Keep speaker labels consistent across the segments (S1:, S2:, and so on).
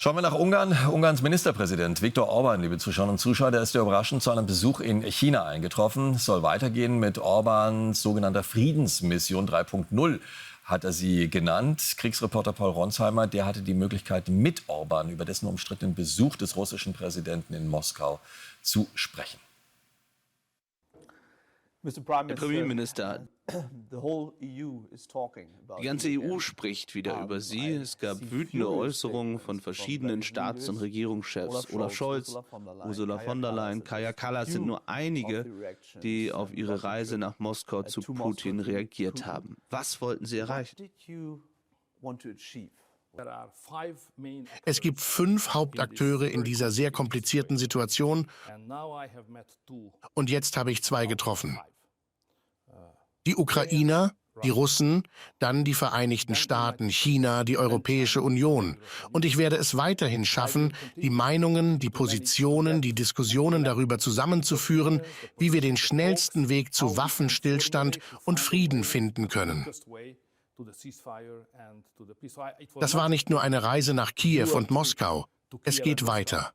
S1: Schauen wir nach Ungarn. Ungarns Ministerpräsident Viktor Orbán, liebe Zuschauerinnen und Zuschauer, der ist ja überraschend zu einem Besuch in China eingetroffen. Es soll weitergehen mit Orbáns sogenannter Friedensmission 3.0, hat er sie genannt. Kriegsreporter Paul Ronsheimer, der hatte die Möglichkeit, mit Orbán über dessen umstrittenen Besuch des russischen Präsidenten in Moskau zu sprechen.
S2: Herr Premierminister, die ganze EU spricht wieder über Sie. Es gab wütende Äußerungen von verschiedenen Staats- und Regierungschefs. Olaf Scholz, Ursula von der Leyen, Kaja Kallas sind nur einige, die auf ihre Reise nach Moskau zu Putin reagiert haben. Was wollten Sie erreichen?
S3: Es gibt 5 Hauptakteure in dieser sehr komplizierten Situation und jetzt habe ich 2 getroffen. Die Ukrainer, die Russen, dann die Vereinigten Staaten, China, die Europäische Union. Und ich werde es weiterhin schaffen, die Meinungen, die Positionen, die Diskussionen darüber zusammenzuführen, wie wir den schnellsten Weg zu Waffenstillstand und Frieden finden können. Das war nicht nur eine Reise nach Kiew und Moskau. Es geht weiter.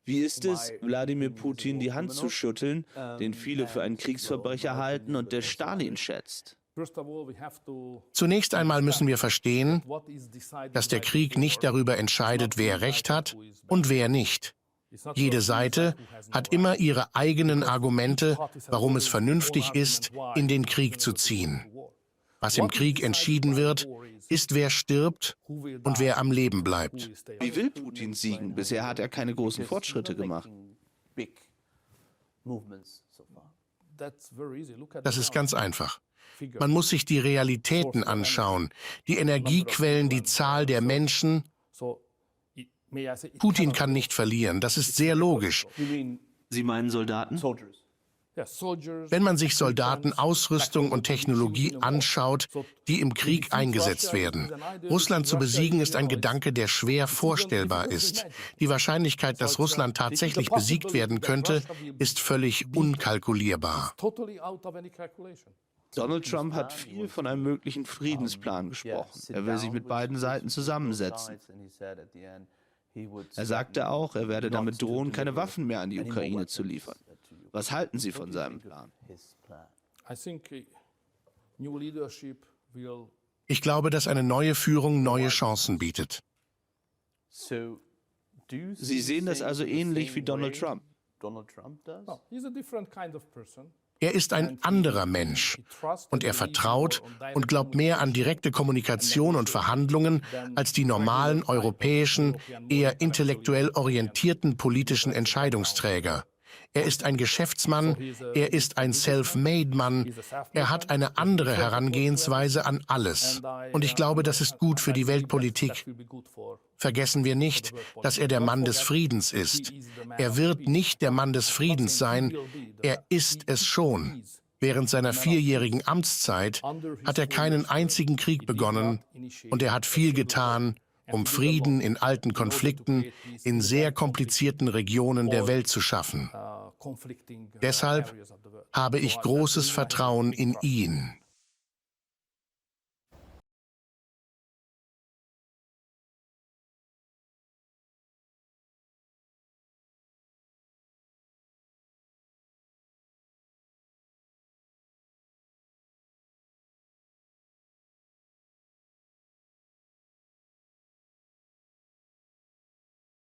S2: Wie ist es, Wladimir Putin die Hand zu schütteln, den viele für einen Kriegsverbrecher halten und der Stalin schätzt?
S3: Zunächst einmal müssen wir verstehen, dass der Krieg nicht darüber entscheidet, wer Recht hat und wer nicht. Jede Seite hat immer ihre eigenen Argumente, warum es vernünftig ist, in den Krieg zu ziehen. Was im Krieg entschieden wird, ist, wer stirbt und wer am Leben bleibt.
S2: Wie will Putin siegen? Bisher hat er keine großen Fortschritte gemacht.
S3: Das ist ganz einfach. Man muss sich die Realitäten anschauen, die Energiequellen, die Zahl der Menschen. Putin kann nicht verlieren, das ist sehr logisch.
S2: Sie meinen Soldaten?
S3: Wenn man sich Soldaten, Ausrüstung und Technologie anschaut, die im Krieg eingesetzt werden. Russland zu besiegen ist ein Gedanke, der schwer vorstellbar ist. Die Wahrscheinlichkeit, dass Russland tatsächlich besiegt werden könnte, ist völlig unkalkulierbar.
S2: Donald Trump hat viel von einem möglichen Friedensplan gesprochen. Er will sich mit beiden Seiten zusammensetzen. Er sagte auch, er werde damit drohen, keine Waffen mehr an die Ukraine zu liefern. Was halten Sie von seinem Plan?
S3: Ich glaube, dass eine neue Führung neue Chancen bietet.
S2: Sie sehen das also ähnlich wie Donald Trump?
S3: Er ist ein anderer Mensch und er vertraut und glaubt mehr an direkte Kommunikation und Verhandlungen als die normalen europäischen, eher intellektuell orientierten politischen Entscheidungsträger. Er ist ein Geschäftsmann, er ist ein Self-Made-Mann, er hat eine andere Herangehensweise an alles. Und ich glaube, das ist gut für die Weltpolitik. Vergessen wir nicht, dass er der Mann des Friedens ist. Er wird nicht der Mann des Friedens sein, er ist es schon. Während seiner 4-jährigen Amtszeit hat er keinen einzigen Krieg begonnen und er hat viel getan, um Frieden in alten Konflikten in sehr komplizierten Regionen der Welt zu schaffen. Deshalb habe ich großes Vertrauen in ihn.